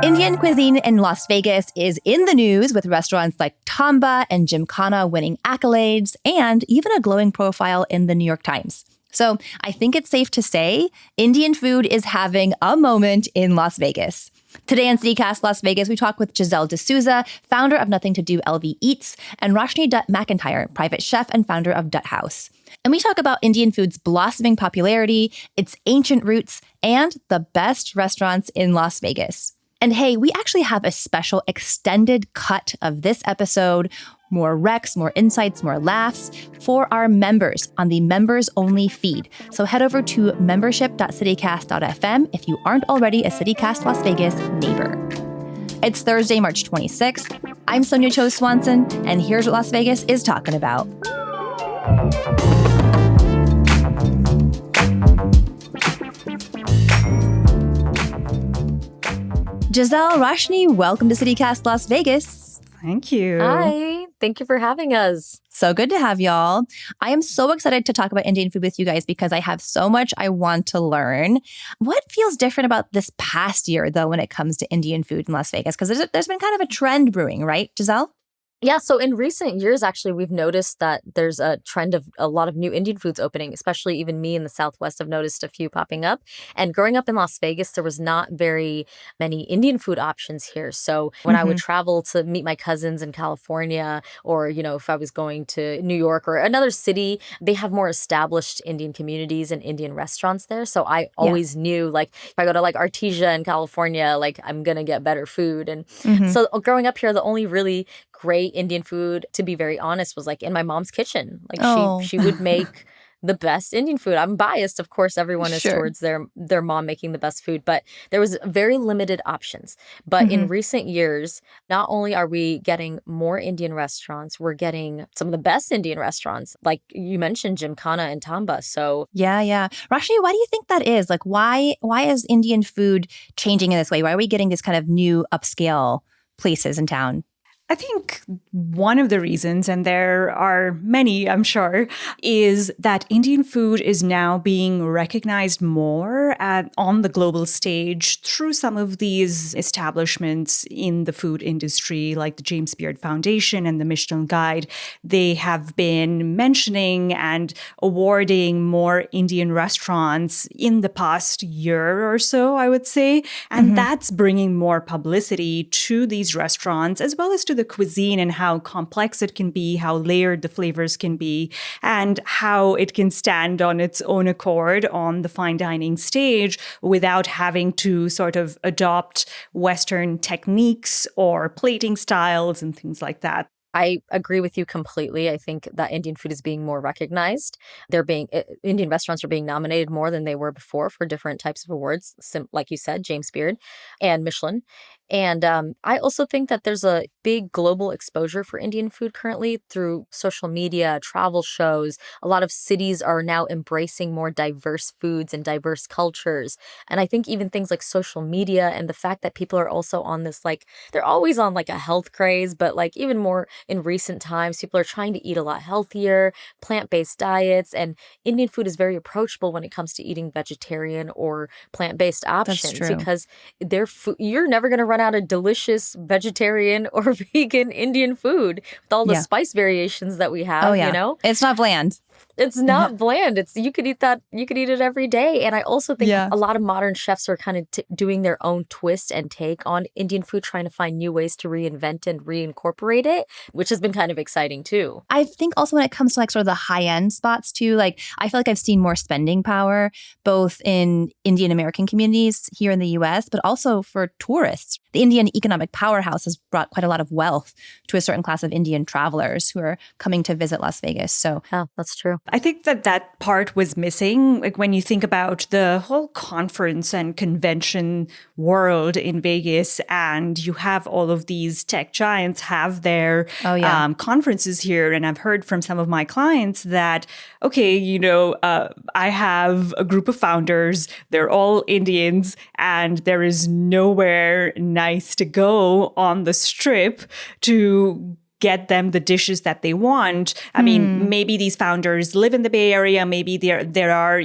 Indian cuisine in Las Vegas is in the news with restaurants like Tamba and Gymkhana winning accolades and even a glowing profile in the New York Times. So I think it's safe to say Indian food is having a moment in Las Vegas. Today on CityCast Las Vegas, we talk with Giselle D'Souza, founder of Nothing to Do LV Eats, and Roshni Dutt McIntyre, private chef and founder of Dutt House. And we talk about Indian food's blossoming popularity, its ancient roots, and the best restaurants in Las Vegas. And hey, we actually have a special extended cut of this episode, more recs, more insights, more laughs for our members on the members-only feed. So head over to membership.citycast.fm if you aren't already a CityCast Las Vegas neighbor. It's Thursday, March 26th. I'm Sonia Cho Swanson, and here's what Las Vegas is talking about. Giselle, Roshni, welcome to CityCast Las Vegas. Thank you. Hi. Thank you for having us. So good to have y'all. I am so excited to talk about Indian food with you guys because I have so much I want to learn. What feels different about this past year, though, when it comes to Indian food in Las Vegas? Because there's been kind of a trend brewing, right, Giselle? Yeah, so in recent years, actually, we've noticed that there's a trend of a lot of new Indian foods opening, especially even me in the Southwest have noticed a few popping up. And growing up in Las Vegas, there was not very many Indian food options here. So when I would travel to meet my cousins in California, or, you know, if I was going to New York or another city, they have more established Indian communities and Indian restaurants there. So I always knew, like, if I go to like Artesia in California, like I'm going to get better food. And so growing up here, the only really great Indian food, to be very honest, was like in my mom's kitchen. Like she would make the best Indian food. I'm biased, of course, everyone is towards their mom making the best food, but there was very limited options. But in recent years, not only are we getting more Indian restaurants, we're getting some of the best Indian restaurants, like you mentioned, Gymkhana and Tamba. So yeah. Roshni, why do you think that is? Like, why is Indian food changing in this way? Why are we getting this kind of new upscale places in town? I think one of the reasons, and there are many, I'm sure, is that Indian food is now being recognized more on the global stage through some of these establishments in the food industry, like the James Beard Foundation and the Michelin Guide. They have been mentioning and awarding more Indian restaurants in the past year or so, I would say. And that's bringing more publicity to these restaurants, as well as to the cuisine and how complex it can be, how layered the flavors can be, and how it can stand on its own accord on the fine dining stage without having to sort of adopt Western techniques or plating styles and things like that. I agree with you completely. I think that Indian food is being more recognized. Indian restaurants are being nominated more than they were before for different types of awards, like you said, James Beard and Michelin. And I also think that there's a big global exposure for Indian food currently through social media, travel shows. A lot of cities are now embracing more diverse foods and diverse cultures. And I think even things like social media and the fact that people are also on this, like, they're always on like a health craze, but like even more in recent times, people are trying to eat a lot healthier, plant-based diets. And Indian food is very approachable when it comes to eating vegetarian or plant-based options. That's true. Because you're never going to run out of delicious vegetarian or vegan Indian food with all the spice variations that we have, you know? It's not bland. It's not bland. You could eat it every day. And I also think a lot of modern chefs are kind of doing their own twist and take on Indian food, trying to find new ways to reinvent and reincorporate it, which has been kind of exciting too. I think also when it comes to like sort of the high-end spots too, like I feel like I've seen more spending power, both in Indian American communities here in the US, but also for tourists. The Indian economic powerhouse has brought quite a lot of wealth to a certain class of Indian travelers who are coming to visit Las Vegas. So yeah, that's true. I think that part was missing. Like when you think about the whole conference and convention world in Vegas, and you have all of these tech giants have their conferences here. And I've heard from some of my clients that, okay, I have a group of founders, they're all Indians, and there is nowhere nice to go on the strip to get them the dishes that they want. I mean, maybe these founders live in the Bay Area. Maybe there are,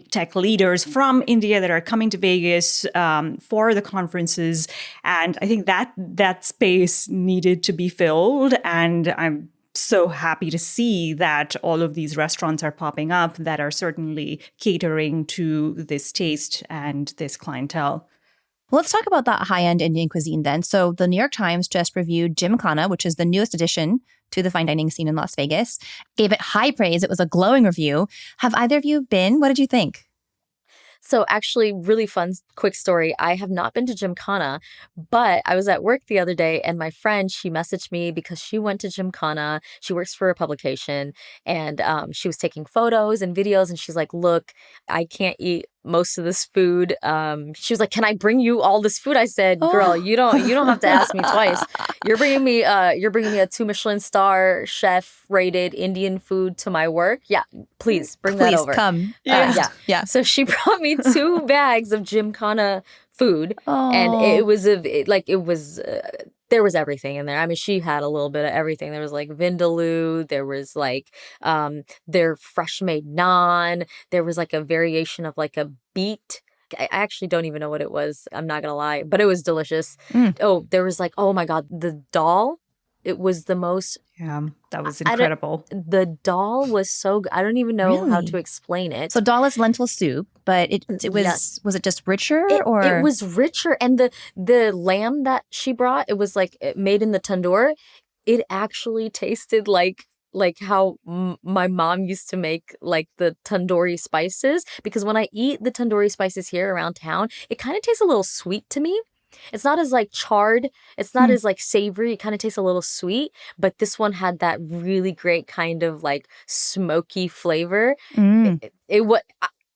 tech leaders from India that are coming to Vegas for the conferences. And I think that space needed to be filled. And I'm so happy to see that all of these restaurants are popping up that are certainly catering to this taste and this clientele. Well, let's talk about that high-end Indian cuisine then. So the New York Times just reviewed Gymkhana, which is the newest addition to the fine dining scene in Las Vegas, gave it high praise. It was a glowing review. Have either of you been? What did you think? So actually, really fun, quick story. I have not been to Gymkhana, but I was at work the other day and my friend, she messaged me because she went to Gymkhana. She works for a publication and she was taking photos and videos and she's like, look, I can't eat most of this food. She was like, can I bring you all this food? I said, girl, you don't have to ask me twice. You're bringing me a 2 Michelin star chef rated Indian food to my work. Yeah, please bring that over. Please come. Yeah. So she brought me 2 bags of Gymkhana food, and there was everything in there. I mean, she had a little bit of everything. There was like vindaloo. There was like their fresh made naan. There was like a variation of like a beet. I actually don't even know what it was. I'm not going to lie, but it was delicious. Oh, there was like, oh my God, the dal. It was the most. Yeah, that was incredible. The dal was so good. I don't even know how to explain it. So dal is lentil soup, but it was was it just richer or? It was richer, and the lamb that she brought, it was like made in the tandoor. It actually tasted like how my mom used to make like the tandoori spices, because when I eat the tandoori spices here around town, it kind of tastes a little sweet to me. It's not as like charred. It's not as like savory. It kind of tastes a little sweet, but this one had that really great kind of like smoky flavor.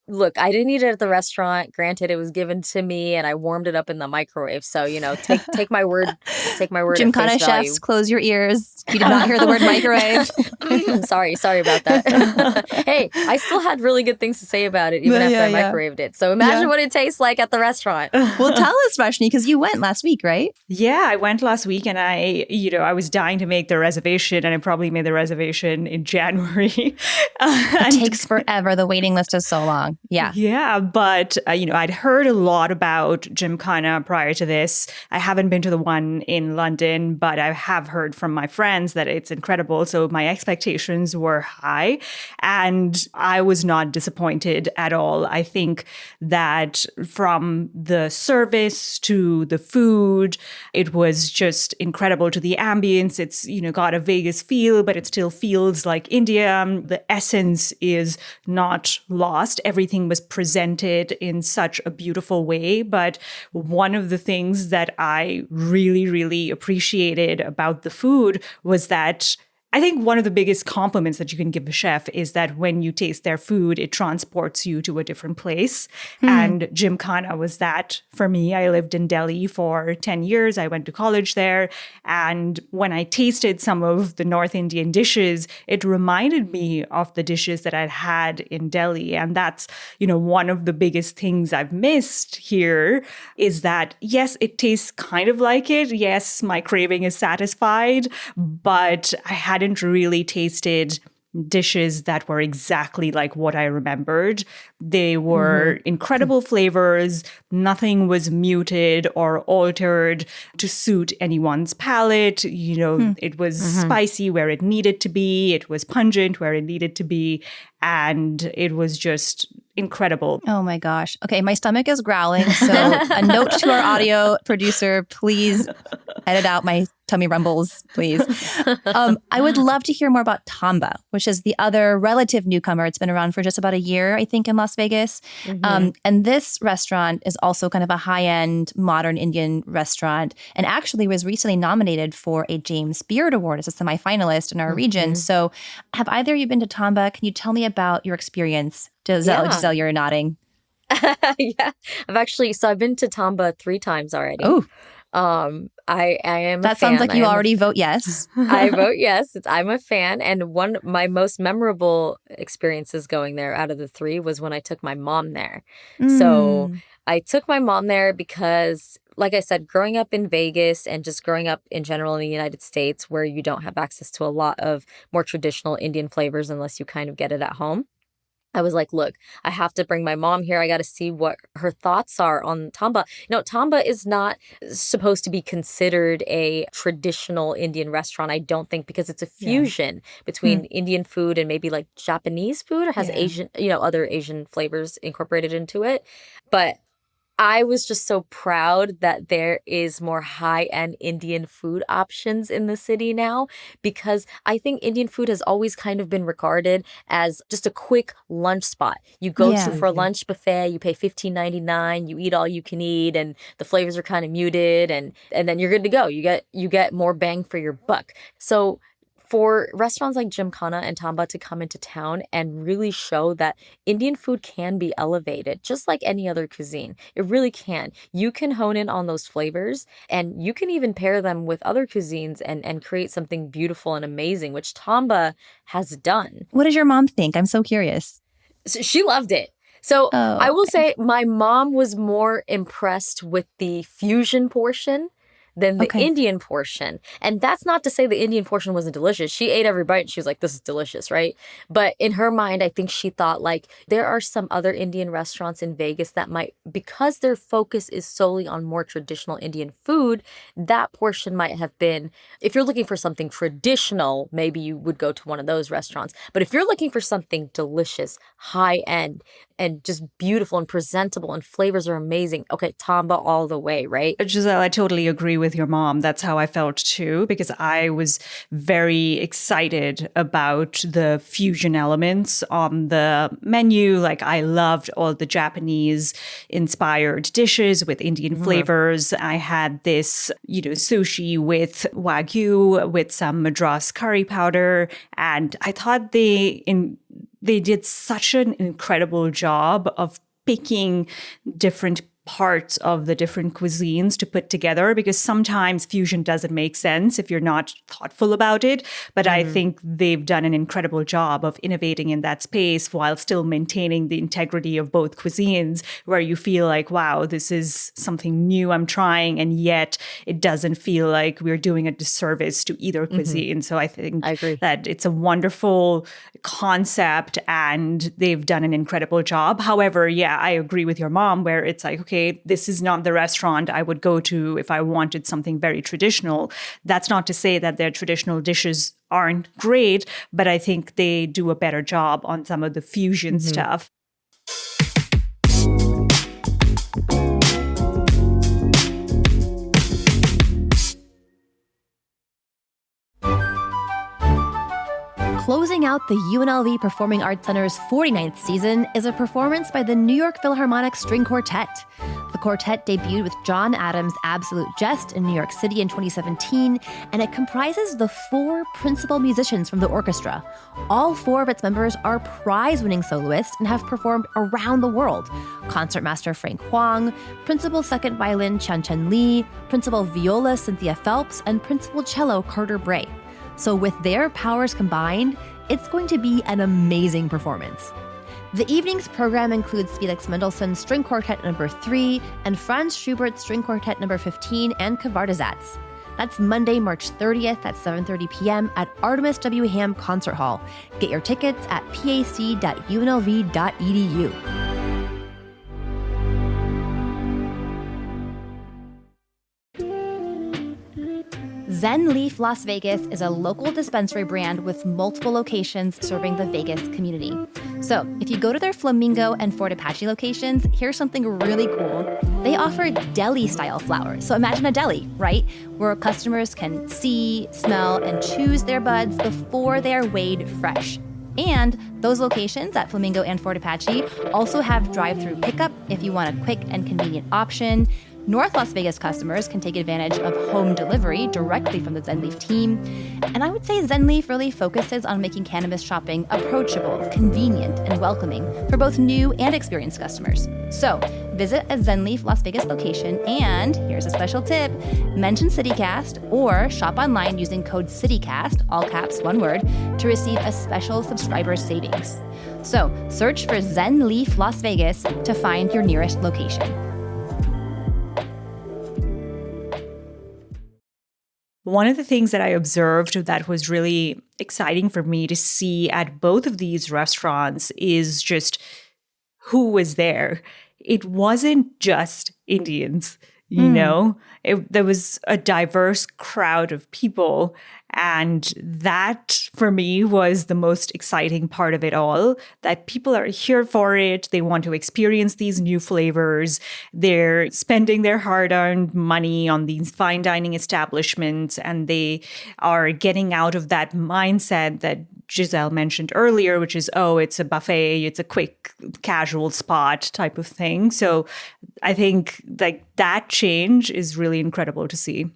Look, I didn't eat it at the restaurant. Granted, it was given to me and I warmed it up in the microwave. So, take my word. Take my word. Gymkhana chefs, close your ears. You did not hear the word microwave. Sorry about that. Hey, I still had really good things to say about it even after I microwaved it. So imagine what it tastes like at the restaurant. Well, tell us, Rashni, because you went last week, right? Yeah, I went last week and I was dying to make the reservation and I probably made the reservation in January. It takes forever. The waiting list is so long. Yeah. Yeah. But, I'd heard a lot about Gymkhana prior to this. I haven't been to the one in London, but I have heard from my friends that it's incredible. So my expectations were high and I was not disappointed at all. I think that from the service to the food, it was just incredible, to the ambience. It's, got a Vegas feel, but it still feels like India. The essence is not lost. Everything was presented in such a beautiful way. But one of the things that I really, really appreciated about the food was that I think one of the biggest compliments that you can give a chef is that when you taste their food, it transports you to a different place. And Gymkhana was that for me. I lived in Delhi for 10 years. I went to college there. And when I tasted some of the North Indian dishes, it reminded me of the dishes that I'd had in Delhi. And that's, one of the biggest things I've missed here is that, yes, it tastes kind of like it. Yes, my craving is satisfied, but I hadn't really tasted dishes that were exactly like what I remembered. They were incredible flavors. Nothing was muted or altered to suit anyone's palate. It was spicy where it needed to be. It was pungent where it needed to be. And it was just incredible. Oh my gosh. Okay, my stomach is growling. So a note to our audio producer, please edit out my tummy rumbles, please. I would love to hear more about Tamba, which is the other relative newcomer. It's been around for just about a year, I think, in Las Vegas. And this restaurant is also kind of a high-end modern Indian restaurant and actually was recently nominated for a James Beard Award as a semifinalist in our region. So have either of you been to Tamba? Can you tell me about your experience? Giselle, you're nodding. Yeah. I've been to Tamba 3 times already. Oh. I am that a fan. Sounds like you already vote yes. I vote yes. I'm a fan. And one my most memorable experiences going there out of the 3 was when I took my mom there. So I took my mom there because like I said, growing up in Vegas and just growing up in general in the United States, where you don't have access to a lot of more traditional Indian flavors unless you kind of get it at home, I was like, look, I have to bring my mom here. I got to see what her thoughts are on Tamba. Tamba is not supposed to be considered a traditional Indian restaurant, I don't think, because it's a fusion between Indian food and maybe like Japanese food, or has Asian, other Asian flavors incorporated into it. But I was just so proud that there is more high-end Indian food options in the city now, because I think Indian food has always kind of been regarded as just a quick lunch spot. You go to for a lunch buffet, you pay $15.99, you eat all you can eat, and the flavors are kind of muted, and then you're good to go. You get more bang for your buck. So for restaurants like Gymkhana and Tamba to come into town and really show that Indian food can be elevated, just like any other cuisine. It really can. You can hone in on those flavors, and you can even pair them with other cuisines and create something beautiful and amazing, which Tamba has done. What does your mom think? I'm so curious. So she loved it. So I will say my mom was more impressed with the fusion portion than the Indian portion. And that's not to say the Indian portion wasn't delicious. She ate every bite and she was like, this is delicious, right? But in her mind, I think she thought like there are some other Indian restaurants in Vegas that might, because their focus is solely on more traditional Indian food, that portion might have been, if you're looking for something traditional, maybe you would go to one of those restaurants. But if you're looking for something delicious, high end, and just beautiful and presentable and flavors are amazing, okay, Tamba all the way, right? Giselle, I totally agree with your mom. That's how I felt too, because I was very excited about the fusion elements on the menu. Like I loved all the Japanese inspired dishes with Indian flavors. I had this, sushi with Wagyu with some Madras curry powder. And I thought they did such an incredible job of picking different parts of the different cuisines to put together, because sometimes fusion doesn't make sense if you're not thoughtful about it. But I think they've done an incredible job of innovating in that space while still maintaining the integrity of both cuisines, where you feel like, wow, this is something new I'm trying, and yet it doesn't feel like we're doing a disservice to either cuisine. So I think that it's a wonderful concept and they've done an incredible job. However, I agree with your mom where it's like, okay, this is not the restaurant I would go to if I wanted something very traditional. That's not to say that their traditional dishes aren't great, but I think they do a better job on some of the fusion stuff. Closing out the UNLV Performing Arts Center's 49th season is a performance by the New York Philharmonic String Quartet. The quartet debuted with John Adams' Absolute Jest in New York City in 2017, and it comprises the 4 principal musicians from the orchestra. All 4 of its members are prize-winning soloists and have performed around the world. Concertmaster Frank Huang, Principal Second Violin Qianchen Li, Principal Viola Cynthia Phelps, and Principal Cello Carter Bray. So with their powers combined, it's going to be an amazing performance. The evening's program includes Felix Mendelssohn's String Quartet No. 3 and Franz Schubert's String Quartet No. 15 and Kvardasats. That's Monday, March 30th at 7:30 p.m. at Artemis W. Ham Concert Hall. Get your tickets at pac.unlv.edu. Zen Leaf Las Vegas is a local dispensary brand with multiple locations serving the Vegas community. So if you go to their Flamingo and Fort Apache locations, here's something really cool. They offer deli-style flowers. So imagine a deli, right? Where customers can see, smell, and choose their buds before they are weighed fresh. And those locations at Flamingo and Fort Apache also have drive-through pickup if you want a quick and convenient option. North Las Vegas customers can take advantage of home delivery directly from the ZenLeaf team. And I would say ZenLeaf really focuses on making cannabis shopping approachable, convenient, and welcoming for both new and experienced customers. So visit a ZenLeaf Las Vegas location and, here's a special tip, mention CityCast or shop online using code CityCast, all caps, one word, to receive a special subscriber savings. So search for ZenLeaf Las Vegas to find your nearest location. One of the things that I observed that was really exciting for me to see at both of these restaurants is just who was there. It wasn't just Indians, you know, there was a diverse crowd of people. And that for me was the most exciting part of it all, that people are here for it. They want to experience these new flavors. They're spending their hard-earned money on these fine dining establishments, and they are getting out of that mindset that Giselle mentioned earlier, which is, oh, it's a buffet, it's a quick casual spot type of thing. So I think like that change is really incredible to see.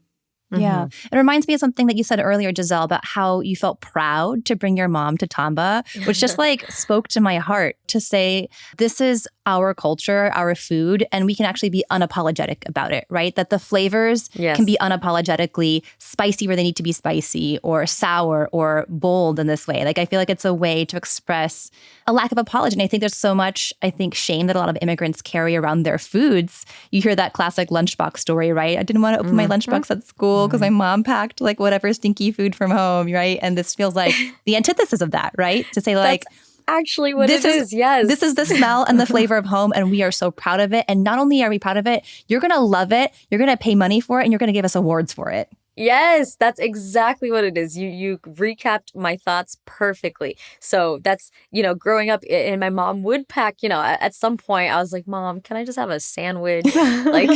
Yeah. It reminds me of something that you said earlier, Giselle, about how you felt proud to bring your mom to Tamba, which just like spoke to my heart to say, this is our culture, our food, and we can actually be unapologetic about it, right? That the flavors can be unapologetically spicy where they need to be spicy, or sour or bold in this way. Like, I feel like it's a way to express a lack of apology. And I think there's so much, shame that a lot of immigrants carry around their foods. You hear that classic lunchbox story, right? I didn't want to open my lunchbox at school because my mom packed like whatever stinky food from home, right? And this feels like the antithesis of that, right? To say like, actually what it is. Yes. This is the smell and the flavor of home, and we are so proud of it. And not only are we proud of it, you're going to love it, you're going to pay money for it, and you're going to give us awards for it. Yes, that's exactly what it is. You recapped my thoughts perfectly. So that's, growing up, and my mom would pack, at some point I was like, Mom, can I just have a sandwich? Like,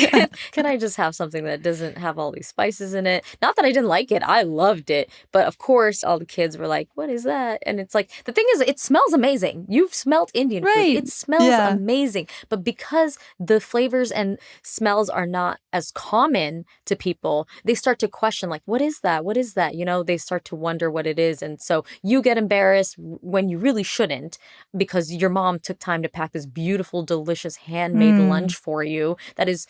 can I just have something that doesn't have all these spices in it? Not that I didn't like it. I loved it. But of course, all the kids were like, what is that? And it's like, the thing is, it smells amazing. You've smelled Indian food. It smells amazing. But because the flavors and smells are not as common to people, they start to question, like, what is that? What is that? They start to wonder what it is. And so you get embarrassed when you really shouldn't, because your mom took time to pack this beautiful, delicious handmade lunch for you that is,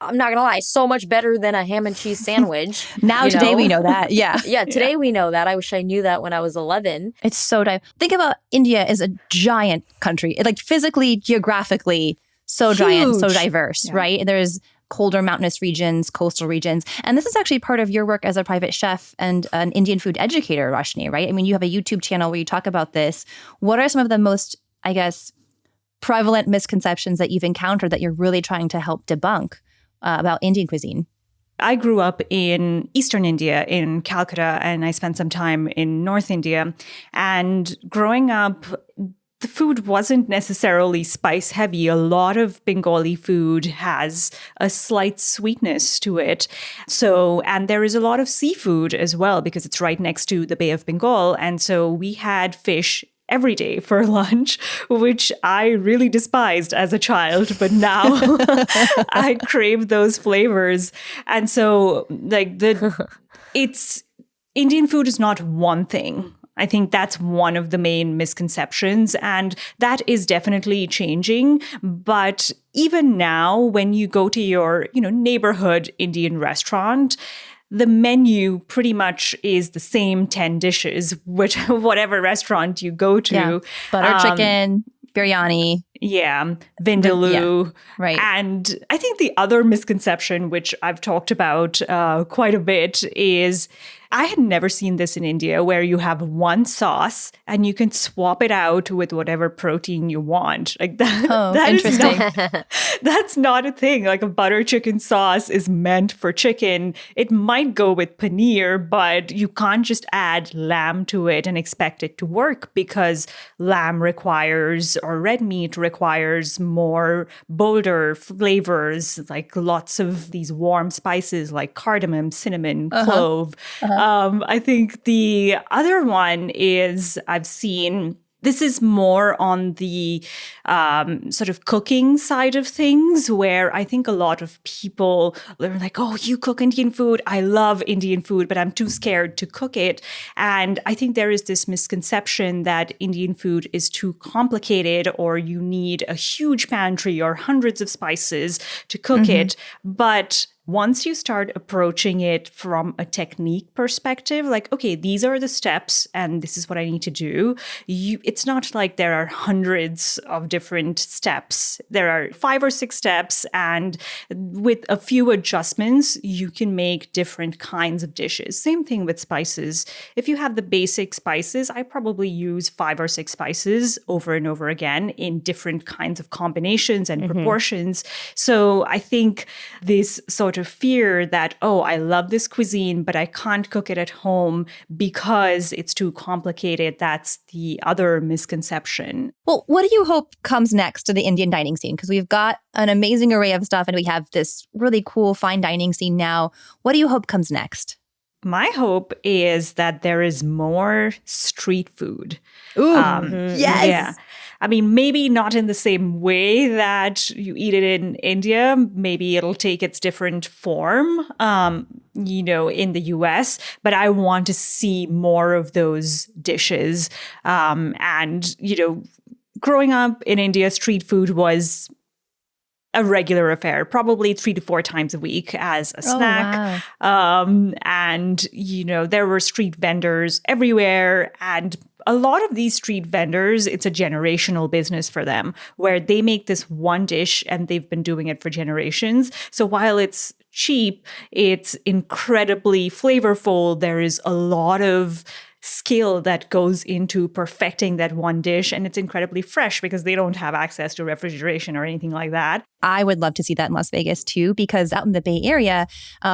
I'm not going to lie, so much better than a ham and cheese sandwich. Today we know that. Yeah. Yeah, today we know that. I wish I knew that when I was 11. It's so Think about India as a giant country, like physically, geographically, so giant, so diverse, right? There's colder mountainous regions, coastal regions. And this is actually part of your work as a private chef and an Indian food educator, Roshni, right? I mean, you have a YouTube channel where you talk about this. What are some of the most, prevalent misconceptions that you've encountered that you're really trying to help debunk about Indian cuisine? I grew up in Eastern India, in Calcutta, and I spent some time in North India. And growing up, the food wasn't necessarily spice heavy. A lot of Bengali food has a slight sweetness to it. So, and there is a lot of seafood as well, because it's right next to the Bay of Bengal. And so we had fish every day for lunch, which I really despised as a child, but now I crave those flavors. And so Indian food is not one thing. I think that's one of the main misconceptions, and that is definitely changing. But even now, when you go to your, neighborhood Indian restaurant, the menu pretty much is the same 10 dishes, whatever restaurant you go to. Yeah. Butter chicken, biryani. Yeah, vindaloo. Right. And I think the other misconception, which I've talked about quite a bit, is I had never seen this in India, where you have one sauce and you can swap it out with whatever protein you want. Like that. Oh, that interesting. That's not a thing. Like a butter chicken sauce is meant for chicken. It might go with paneer, but you can't just add lamb to it and expect it to work, because lamb requires, or red meat requires, more bolder flavors, like lots of these warm spices like cardamom, cinnamon, clove. I think the other one is, I've seen, this is more on the sort of cooking side of things, where I think a lot of people are like, oh, you cook Indian food. I love Indian food, but I'm too scared to cook it. And I think there is this misconception that Indian food is too complicated, or you need a huge pantry or hundreds of spices to cook it. But once you start approaching it from a technique perspective, like, okay, these are the steps and this is what I need to do, it's not like there are hundreds of different steps. There are 5 or 6 steps, and with a few adjustments, you can make different kinds of dishes. Same thing with spices. If you have the basic spices, I probably use 5 or 6 spices over and over again in different kinds of combinations and proportions. So I think this sort of fear that, oh, I love this cuisine, but I can't cook it at home because it's too complicated, that's the other misconception. Well, what do you hope comes next to the Indian dining scene? Because we've got an amazing array of stuff and we have this really cool fine dining scene now. What do you hope comes next? My hope is that there is more street food. Ooh, yes. Yeah. I mean, maybe not in the same way that you eat it in India. Maybe it'll take its different form, in the US. But I want to see more of those dishes. Growing up in India, street food was a regular affair, probably 3 to 4 times a week as a snack. Wow. There were street vendors everywhere. And a lot of these street vendors, it's a generational business for them, where they make this one dish and they've been doing it for generations. So while it's cheap, it's incredibly flavorful. There is a lot of skill that goes into perfecting that one dish, and it's incredibly fresh because they don't have access to refrigeration or anything like that. I would love to see that in Las Vegas too, because out in the Bay Area,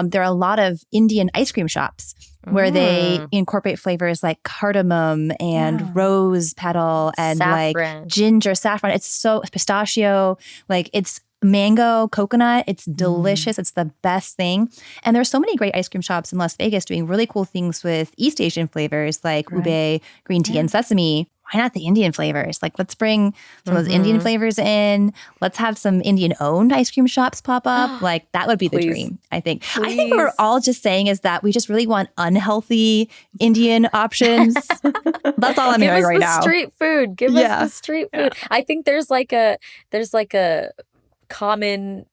there are a lot of Indian ice cream shops where they incorporate flavors like cardamom and rose petal and Saffron. like ginger, saffron. It's so pistachio, like it's mango, coconut. It's delicious. It's the best thing. And there's so many great ice cream shops in Las Vegas doing really cool things with East Asian flavors like ube, green tea, and sesame. Why not the Indian flavors? Like, let's bring some of those Indian flavors in. Let's have some Indian-owned ice cream shops pop up. Like, that would be the dream, I think. I think what we're all just saying is that we just really want unhealthy Indian options. That's all I'm hearing right now. Street food. Give us the street food. I think there's like a common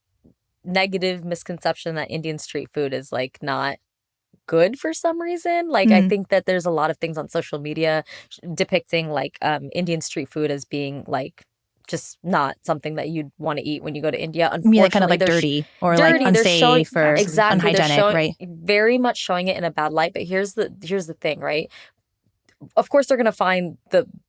negative misconception that Indian street food is like not good for some reason. Like I think that there's a lot of things on social media depicting like Indian street food as being like just not something that you'd want to eat when you go to India. Unfortunately, like kind of like dirty or like unsafe or unhygienic, right? Very much showing it in a bad light. But here's the thing, right? Of course, they're going to find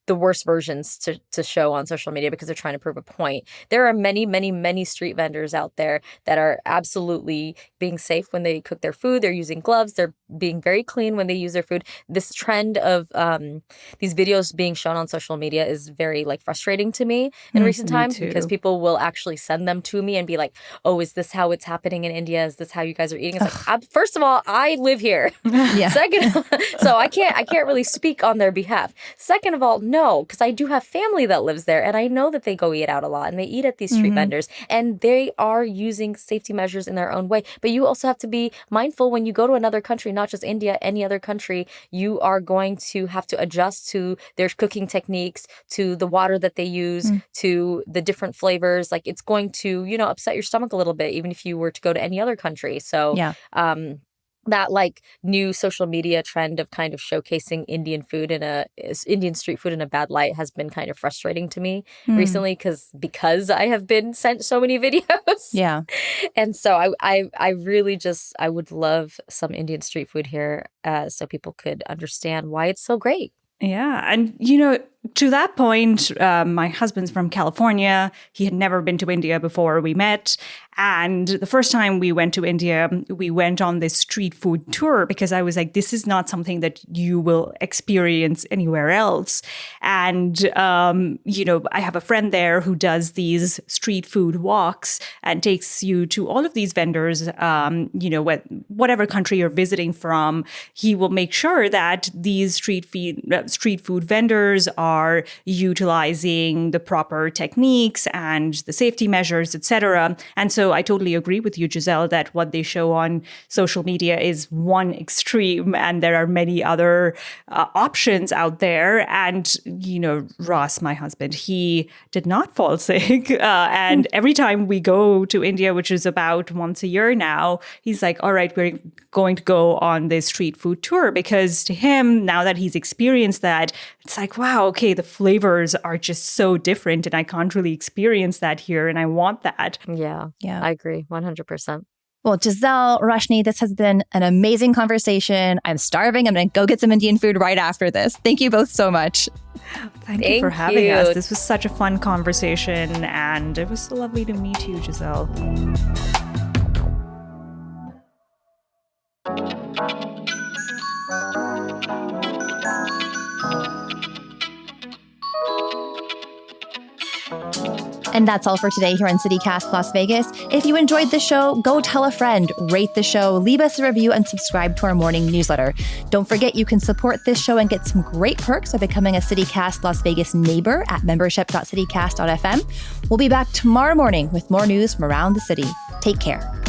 the worst versions to show on social media because they're trying to prove a point. There are many, many, many street vendors out there that are absolutely being safe when they cook their food. They're using gloves. They're being very clean when they use their food. This trend of these videos being shown on social media is very like frustrating to me in recent times because people will actually send them to me and be like, "Oh, is this how it's happening in India? Is this how you guys are eating?" It's like, first of all, I live here. Second, so I can't really speak on their behalf. Second of all, no, because I do have family that lives there and I know that they go eat out a lot and they eat at these street vendors and they are using safety measures in their own way. But you also have to be mindful when you go to another country, not just India, any other country, you are going to have to adjust to their cooking techniques, to the water that they use, to the different flavors. Like it's going to, upset your stomach a little bit, even if you were to go to any other country. So, that like new social media trend of kind of showcasing Indian street food in a bad light has been kind of frustrating to me recently because I have been sent so many videos. Yeah. And so I really just, I would love some Indian street food here so people could understand why it's so great. Yeah. And, to that point, my husband's from California. He had never been to India before we met. And the first time we went to India, we went on this street food tour because I was like, this is not something that you will experience anywhere else. And, I have a friend there who does these street food walks and takes you to all of these vendors, whatever country you're visiting from. He will make sure that these street food vendors are are utilizing the proper techniques and the safety measures, etc. And so I totally agree with you, Giselle, that what they show on social media is one extreme, and there are many other options out there. And, Ross, my husband, he did not fall sick. And every time we go to India, which is about once a year now, he's like, all right, we're going to go on this street food tour, because to him, now that he's experienced that, it's like, wow, okay, the flavors are just so different and I can't really experience that here, and I want that. Yeah, I agree 100%. Well, Giselle, Roshni, this has been an amazing conversation. I'm starving. I'm going to go get some Indian food right after this. Thank you both so much. Thank you for having us. This was such a fun conversation, and it was so lovely to meet you, Giselle. And that's all for today here on CityCast Las Vegas. If you enjoyed the show, go tell a friend, rate the show, leave us a review, and subscribe to our morning newsletter. Don't forget you can support this show and get some great perks by becoming a CityCast Las Vegas neighbor at membership.citycast.fm. We'll be back tomorrow morning with more news from around the city. Take care.